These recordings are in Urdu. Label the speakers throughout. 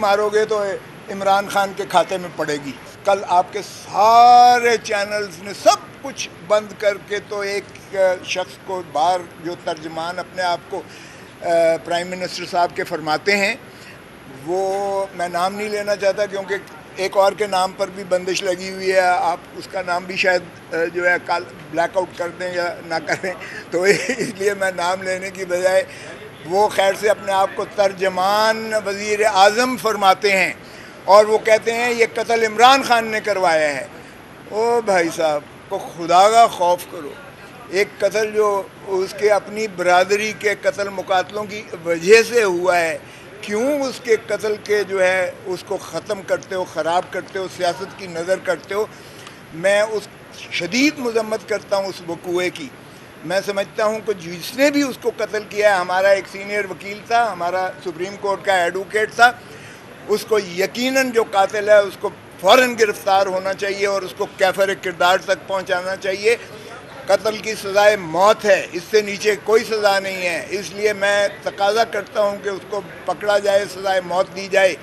Speaker 1: مارو گے تو عمران خان کے کھاتے میں پڑے گی. کل آپ کے سارے چینلز نے سب کچھ بند کر کے تو ایک شخص کو باہر جو ترجمان اپنے آپ کو پرائم منسٹر صاحب کے فرماتے ہیں، وہ میں نام نہیں لینا چاہتا کیونکہ ایک اور کے نام پر بھی بندش لگی ہوئی ہے، آپ اس کا نام بھی شاید جو ہے بلیک آؤٹ کر دیں یا نہ کریں، تو اس لیے میں نام لینے کی بجائے وہ خیر سے اپنے آپ کو ترجمان وزیر اعظم فرماتے ہیں اور وہ کہتے ہیں یہ قتل عمران خان نے کروایا ہے. او بھائی صاحب کو خدا کا خوف کرو. ایک قتل جو اس کے اپنی برادری کے قتل مقاتلوں کی وجہ سے ہوا ہے، کیوں اس کے قتل کے جو ہے اس کو ختم کرتے ہو، خراب کرتے ہو، سیاست کی نظر کرتے ہو. میں اس شدید مذمت کرتا ہوں اس وقوعے کی. میں سمجھتا ہوں کہ جس نے بھی اس کو قتل کیا ہے، ہمارا ایک سینئر وکیل تھا، ہمارا سپریم کورٹ کا ایڈوکیٹ تھا، اس کو یقیناً جو قاتل ہے اس کو فوراً گرفتار ہونا چاہیے اور اس کو کیفر کردار تک پہنچانا چاہیے. قتل کی سزائے موت ہے، اس سے نیچے کوئی سزا نہیں ہے. اس لیے میں تقاضا کرتا ہوں کہ اس کو پکڑا جائے، سزائے موت دی جائے.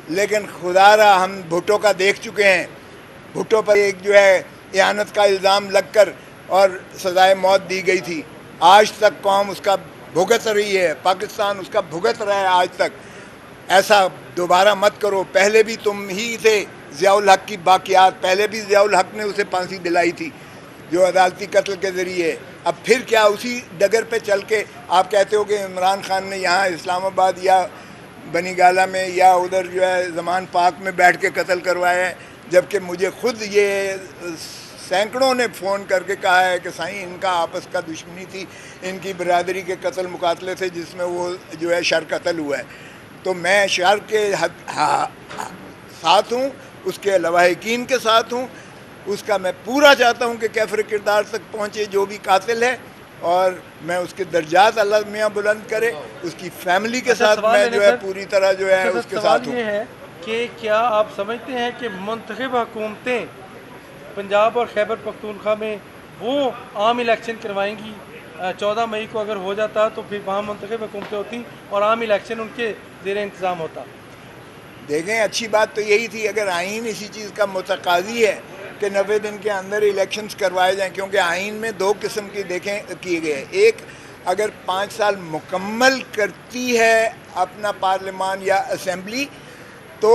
Speaker 1: لیکن خدا را ہم بھٹو کا دیکھ چکے ہیں، بھٹو پر ایک جو ہے اعانت کا الزام لگ کر اور سزائے موت دی گئی تھی. آج تک قوم اس کا بھگت رہی ہے، پاکستان اس کا بھگت رہا ہے آج تک. ایسا دوبارہ مت کرو. پہلے بھی تم ہی تھے ضیاء الحق کی باقیات، پہلے بھی ضیاء الحق نے اسے پھانسی دلائی تھی جو عدالتی قتل کے ذریعے. اب پھر کیا اسی ڈگر پہ چل کے آپ کہتے ہو کہ عمران خان نے یہاں اسلام آباد یا بنی گالہ میں یا ادھر جو ہے زمان پاک میں بیٹھ کے قتل کروایا ہے، جبکہ مجھے خود یہ سینکڑوں نے فون کر کے کہا ہے کہ سائیں ان کا آپس کا دشمنی تھی، ان کی برادری کے قتل مقاتلے تھے جس میں وہ جو ہے شر قتل ہوا ہے. تو میں شر کے ساتھ ہوں، اس کے لواحقین کے ساتھ ہوں. اس کا میں پورا چاہتا ہوں کہ کیفر کردار تک پہنچے جو بھی قاتل ہے، اور میں اس کے درجات اللہ میاں بلند کرے. اس کی فیملی کے ساتھ میں جو ہے پوری طرح جو ہے اس کے ساتھ ہوں.
Speaker 2: سوال یہ ہے کہ کیا آپ سمجھتے ہیں کہ منتخب حکومتیں پنجاب اور خیبر پختونخوا میں وہ عام الیکشن کروائیں گی؟ 14 مئی کو اگر ہو جاتا تو پھر وہاں منتخب حکومتیں ہوتی اور عام الیکشن ان کے زیر انتظام ہوتا.
Speaker 1: دیکھیں اچھی بات تو یہی تھی اگر آئین اسی چیز کا متقاضی ہے کہ 90 دن کے اندر الیکشنز کروائے جائیں، کیونکہ آئین میں دو قسم کی کیے گئے. ایک اگر 5 سال مکمل کرتی ہے اپنا پارلیمان یا اسمبلی تو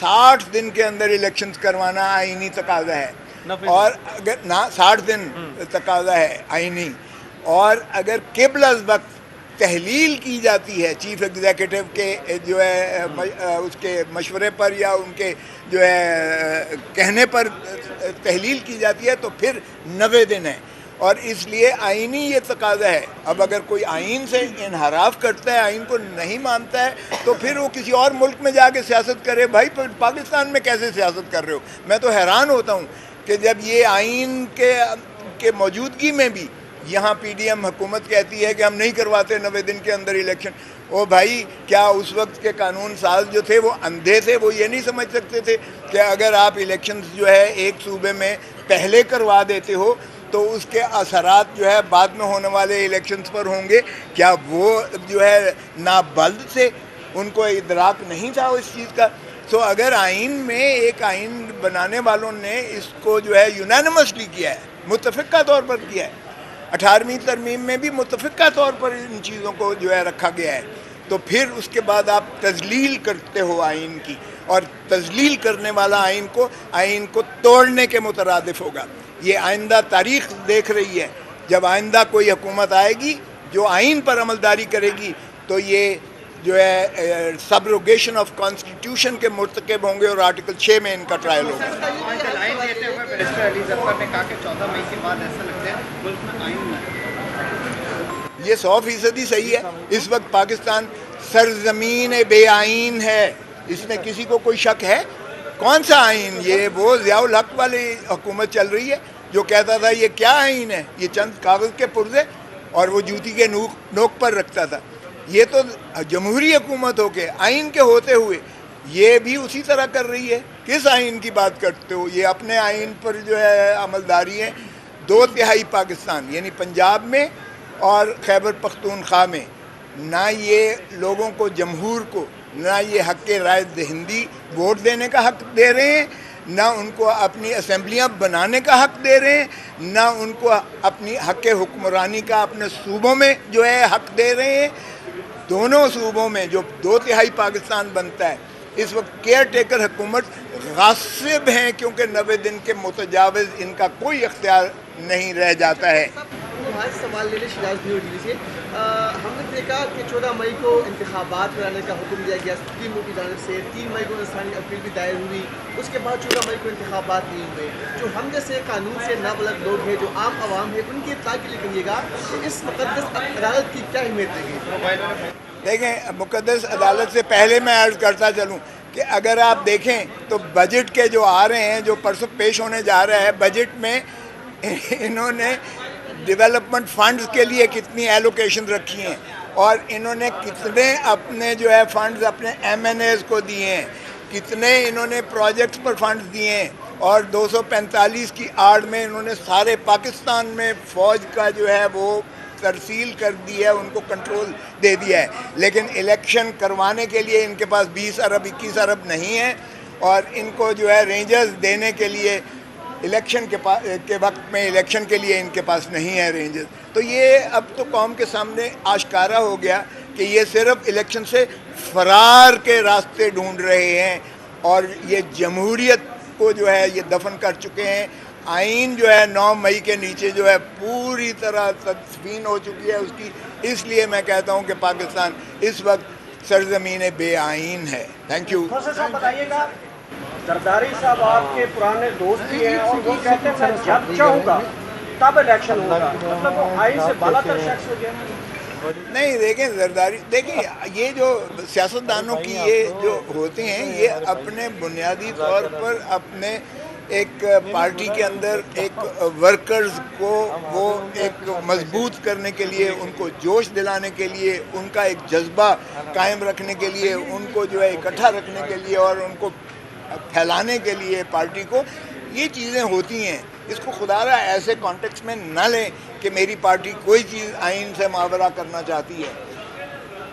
Speaker 1: 60 دن کے اندر الیکشنز کروانا آئینی تقاضا ہے، اور اگر 60 دن تقاضا ہے آئینی. اور اگر قبل از وقت تحلیل کی جاتی ہے چیف ایگزیکٹو کے جو ہے اس کے مشورے پر یا ان کے جو ہے کہنے پر تحلیل کی جاتی ہے تو پھر 90 دن ہے. اور اس لیے آئینی یہ تقاضا ہے. اب اگر کوئی آئین سے انحراف کرتا ہے، آئین کو نہیں مانتا ہے، تو پھر وہ کسی اور ملک میں جا کے سیاست کرے. بھائی پاکستان میں کیسے سیاست کر رہے ہو؟ میں تو حیران ہوتا ہوں کہ جب یہ آئین کے موجودگی میں بھی یہاں پی ڈی ایم حکومت کہتی ہے کہ ہم نہیں کرواتے 90 دن کے اندر الیکشن. او بھائی کیا اس وقت کے قانون ساز جو تھے وہ اندھے تھے؟ وہ یہ نہیں سمجھ سکتے تھے کہ اگر آپ الیکشنز جو ہے ایک صوبے میں پہلے کروا دیتے ہو تو اس کے اثرات جو ہے بعد میں ہونے والے الیکشنز پر ہوں گے؟ کیا وہ جو ہے نابلد تھے؟ ان کو ادراک نہیں تھا اس چیز کا؟ سو اگر آئین میں ایک آئین بنانے والوں نے اس کو جو ہے یونانیمسلی کیا ہے، متفقہ طور پر کیا ہے، 18ویں ترمیم میں بھی متفقہ طور پر ان چیزوں کو جو ہے رکھا گیا ہے، تو پھر اس کے بعد آپ تذلیل کرتے ہو آئین کی، اور تذلیل کرنے والا آئین کو توڑنے کے مترادف ہوگا. یہ آئندہ تاریخ دیکھ رہی ہے. جب آئندہ کوئی حکومت آئے گی جو آئین پر عملداری کرے گی تو یہ جو ہے سبروگیشن آف کانسٹیٹیوشن کے مرتکب ہوں گے اور آرٹیکل 6 میں ان کا ٹرائل ہوگا. یہ 100% صحیح ہے. اس وقت پاکستان سرزمین بے آئین ہے، اس میں کسی کو کوئی شک ہے؟ کون سا آئین؟ یہ وہ ضیاء الحق والی حکومت چل رہی ہے جو کہتا تھا یہ کیا آئین ہے، یہ چند کاغذ کے پرزے، اور وہ جوتی کے نوک پر رکھتا تھا. یہ تو جمہوری حکومت ہو کے آئین کے ہوتے ہوئے یہ بھی اسی طرح کر رہی ہے. کس آئین کی بات کرتے ہو؟ یہ اپنے آئین پر جو ہے عملداری ہے. 2/3 پاکستان یعنی پنجاب میں اور خیبر پختونخوا میں نہ یہ لوگوں کو، جمہور کو نہ یہ حق رائے دہندی ووٹ دینے کا حق دے رہے ہیں، نہ ان کو اپنی اسمبلیاں بنانے کا حق دے رہے ہیں، نہ ان کو اپنی حق حکمرانی کا اپنے صوبوں میں جو ہے حق دے رہے ہیں۔ دونوں صوبوں میں جو 2/3 پاکستان بنتا ہے، اس وقت کیئر ٹیکر حکومت غاصب ہیں، کیونکہ 90 دن کے متجاوز ان کا کوئی اختیار نہیں رہ جاتا ہے۔
Speaker 3: سوال لے لیں شیراز نیو ٹی وی سے۔ ہم نے دیکھا کہ 14 مئی کو انتخابات کرانے کا حکم دیا گیا سپریم کورٹ کی جانب سے، 3 مئی کو انسانی اپیل بھی دائر ہوئی، اس کے بعد 14 مئی کو انتخابات نہیں ہوئے۔ جو ہم جیسے قانون سے نابلد لوگ ہیں، جو عام عوام ہے، ان کی اطلاع کے لیے کہیے گا کہ اس مقدس عدالت کی کیا اہمیت رہے گی؟
Speaker 1: دیکھیں، مقدس عدالت سے پہلے میں عرض کرتا چلوں کہ اگر آپ دیکھیں تو بجٹ کے جو آ رہے ہیں، جو پرسوں پیش ہونے جا رہا ہے، بجٹ میں انہوں نے ڈیولپمنٹ فنڈز کے لیے کتنی ایلوکیشن رکھی ہیں، اور انہوں نے کتنے اپنے جو ہے فنڈز اپنے MNAs کو دیے ہیں، کتنے انہوں نے پروجیکٹس پر فنڈز دیے ہیں، اور 245 کی آڑ میں انہوں نے سارے پاکستان میں فوج کا جو ہے وہ ترسیل کر دی ہے، ان کو کنٹرول دے دیا ہے۔ لیکن الیکشن کروانے کے لیے ان کے پاس 20 ارب 21 ارب نہیں ہے، اور ان کو جو ہے رینجرز دینے کے لیے الیکشن کے وقت میں الیکشن کے لیے ان کے پاس نہیں ہے رینجرز۔ تو یہ اب تو قوم کے سامنے آشکارا ہو گیا کہ یہ صرف الیکشن سے فرار کے راستے ڈھونڈ رہے ہیں، اور یہ جمہوریت کو جو ہے یہ دفن کر چکے ہیں۔ آئین جو ہے 9 مئی کے نیچے جو ہے پوری طرح تدفین ہو چکی ہے اس کی۔ اس لیے میں کہتا ہوں کہ پاکستان اس وقت سرزمین بے آئین ہے۔ Thank you.
Speaker 4: صاحب بتائیے گا، زرداری صاحب آپ کے پرانے دوست بھی ہیں، اور وہ کہتے ہیں میں جب چاہوں گا تب الیکشن ہوگا، مطلب وہ آئین سے بالا تر شخص ہو گیا۔
Speaker 1: نہیں، دیکھیں زرداری، دیکھیں یہ جو سیاستدانوں کی یہ جو ہوتے ہیں، یہ اپنے بنیادی طور پر اپنے ایک پارٹی کے اندر ایک ورکرز کو وہ ایک مضبوط کرنے کے لیے، ان کو جوش دلانے کے لیے، ان کا ایک جذبہ قائم رکھنے کے لیے، ان کو جو ہے اکٹھا رکھنے کے لیے، اور ان کو پھیلانے کے لیے پارٹی کو، یہ چیزیں ہوتی ہیں۔ اس کو خدا را ایسے کانٹیکس میں نہ لیں کہ میری پارٹی کوئی چیز آئین سے ماورا کرنا چاہتی ہے۔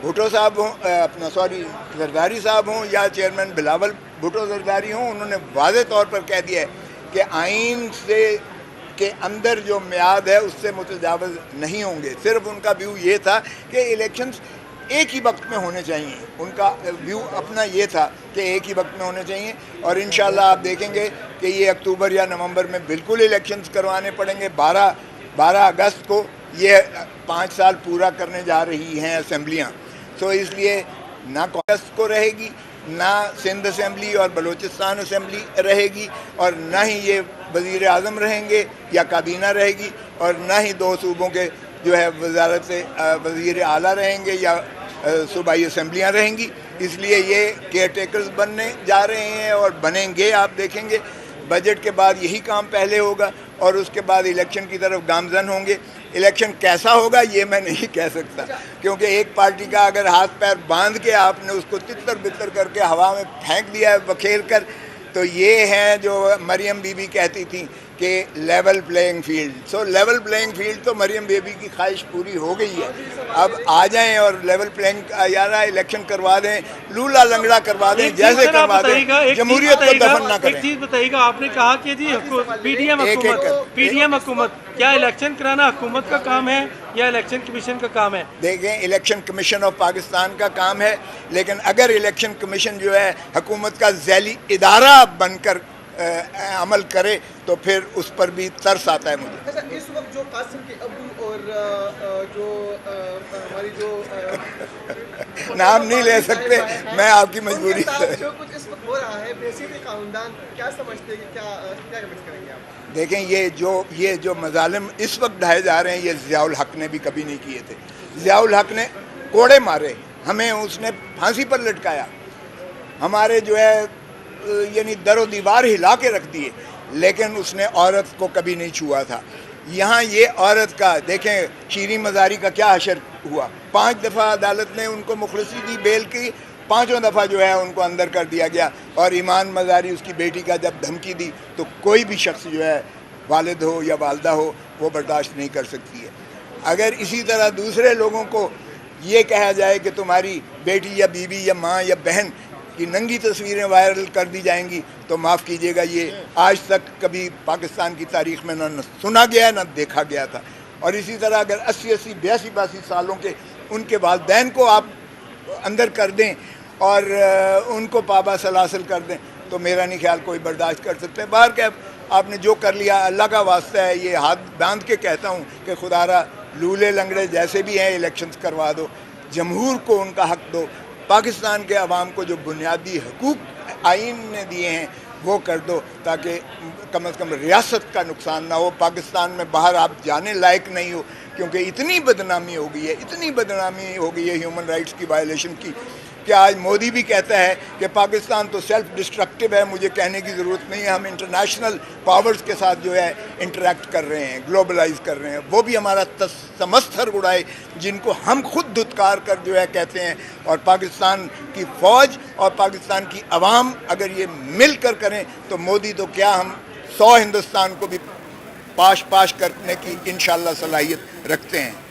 Speaker 1: بھٹو صاحب ہوں، زرداری صاحب ہوں، یا چیئرمین بلاول بھٹو زرداری ہوں، انہوں نے واضح طور پر کہہ دیا ہے کہ آئین سے کے اندر جو میعاد ہے اس سے متجاوز نہیں ہوں گے۔ صرف ان کا ویو یہ تھا کہ الیکشنز ایک ہی وقت میں ہونے چاہیے، ان کا ویو اپنا یہ تھا کہ ایک ہی وقت میں ہونے چاہیے، اور انشاءاللہ آپ دیکھیں گے کہ یہ اکتوبر یا نومبر میں بالکل الیکشنز کروانے پڑیں گے۔ 12 اگست کو یہ 5 سال پورا کرنے جا رہی ہیں اسمبلیاں، تو اس لیے نہ کانگریس کو رہے گی، نہ سندھ اسمبلی اور بلوچستان اسمبلی رہے گی، اور نہ ہی یہ وزیر اعظم رہیں گے یا کابینہ رہے گی، اور نہ ہی 2 صوبوں کے جو ہے وزارت وزیر اعلیٰ رہیں گے یا صوبائی اسمبلیاں رہیں گی۔ اس لیے یہ کیئر ٹیکرز بننے جا رہے ہیں اور بنیں گے۔ آپ دیکھیں گے بجٹ کے بعد یہی کام پہلے ہوگا، اور اس کے بعد الیکشن کی طرف گامزن ہوں گے۔ الیکشن کیسا ہوگا یہ میں نہیں کہہ سکتا، کیونکہ ایک پارٹی کا اگر ہاتھ پیر باندھ کے آپ نے اس کو تتر بتر کر کے ہوا میں پھینک دیا ہے بکھیر کر، تو یہ ہیں جو مریم بی بی کہتی تھیں کہ لیول پلینگ فیلڈ۔ سو لیول پلینگ فیلڈ تو مریم بی بی کی خواہش پوری ہو گئی ہے۔ اب آ جائیں اور لیول پلینگ یار الیکشن کروا دیں، لولا لنگڑا کروا دیں، جیسے کروا دیں، جمہوریت کو دفن نہ کریں۔
Speaker 2: ایک چیز بتائیے گا، آپ نے کہا کہ جی پی ڈی ایم حکومت، کیا الیکشن کرانا حکومت کا کام ہے یا الیکشن کمیشن کا کام ہے؟
Speaker 1: دیکھیں، الیکشن کمیشن آف پاکستان کا کام ہے، لیکن اگر الیکشن کمیشن جو ہے حکومت کا ذیلی ادارہ بن کر عمل کرے تو پھر اس پر بھی ترس آتا ہے مجھے۔
Speaker 3: اچھا، اس وقت جو قاسم کے ابو اور جو ہماری جو
Speaker 1: نام نہیں لے سکتے، میں آپ کی مجبوری سے۔
Speaker 3: جو کچھ اس وقت ہو رہا ہے بحیثیت خاندان، کیا سمجھتے ہیں کہ کیا کمنٹ کریں گے آپ؟
Speaker 1: دیکھیں، یہ جو مظالم اس وقت ڈھائے جا رہے ہیں، یہ ضیاء الحق نے بھی کبھی نہیں کیے تھے۔ ضیاء الحق نے کوڑے مارے، ہمیں اس نے پھانسی پر لٹکایا، ہمارے جو ہے یعنی در و دیوار ہلا کے رکھ دیے، لیکن اس نے عورت کو کبھی نہیں چھوا تھا۔ یہاں یہ عورت کا دیکھیں، شیریں مزاری کا کیا حشر ہوا، 5 دفعہ عدالت نے ان کو مخلصی دی، بیل کی، 5واں دفعہ جو ہے ان کو اندر کر دیا گیا، اور ایمان مزاری اس کی بیٹی کا جب دھمکی دی تو کوئی بھی شخص جو ہے، والد ہو یا والدہ ہو، وہ برداشت نہیں کر سکتی ہے۔ اگر اسی طرح دوسرے لوگوں کو یہ کہا جائے کہ تمہاری بیٹی یا بیوی یا ماں یا بہن کی ننگی تصویریں وائرل کر دی جائیں گی تو معاف کیجیے گا، یہ آج تک کبھی پاکستان کی تاریخ میں نہ سنا گیا نہ دیکھا گیا تھا۔ اور اسی طرح اگر 80 82 سالوں کے ان کے والدین کو آپ اندر کر دیں اور ان کو پابا سلاسل کر دیں تو میرا نہیں خیال کوئی برداشت کر سکتے۔ باہر کہ آپ نے جو کر لیا اللہ کا واسطہ ہے، یہ ہاتھ باندھ کے کہتا ہوں کہ خدا را لولے لنگڑے جیسے بھی ہیں الیکشنز کروا دو، جمہور کو ان کا حق دو، پاکستان کے عوام کو جو بنیادی حقوق آئین نے دیے ہیں وہ کر دو، تاکہ کم از کم ریاست کا نقصان نہ ہو، پاکستان میں باہر آپ جانے لائق نہیں ہو، کیونکہ اتنی بدنامی ہو گئی ہے، اتنی بدنامی ہو گئی ہے ہیومن رائٹس کی وائلیشن کی کہ آج مودی بھی کہتا ہے کہ پاکستان تو سیلف ڈسٹرکٹیو ہے، مجھے کہنے کی ضرورت نہیں ہے، ہم انٹرنیشنل پاورز کے ساتھ جو ہے انٹریکٹ کر رہے ہیں، گلوبلائز کر رہے ہیں، وہ بھی ہمارا تمستر اڑائے جن کو ہم خود دھتکار کر جو ہے کہتے ہیں۔ اور پاکستان کی فوج اور پاکستان کی عوام اگر یہ مل کر کریں تو مودی تو کیا، ہم 100 ہندوستان کو بھی پاش کرنے کی انشاءاللہ صلاحیت رکھتے ہیں۔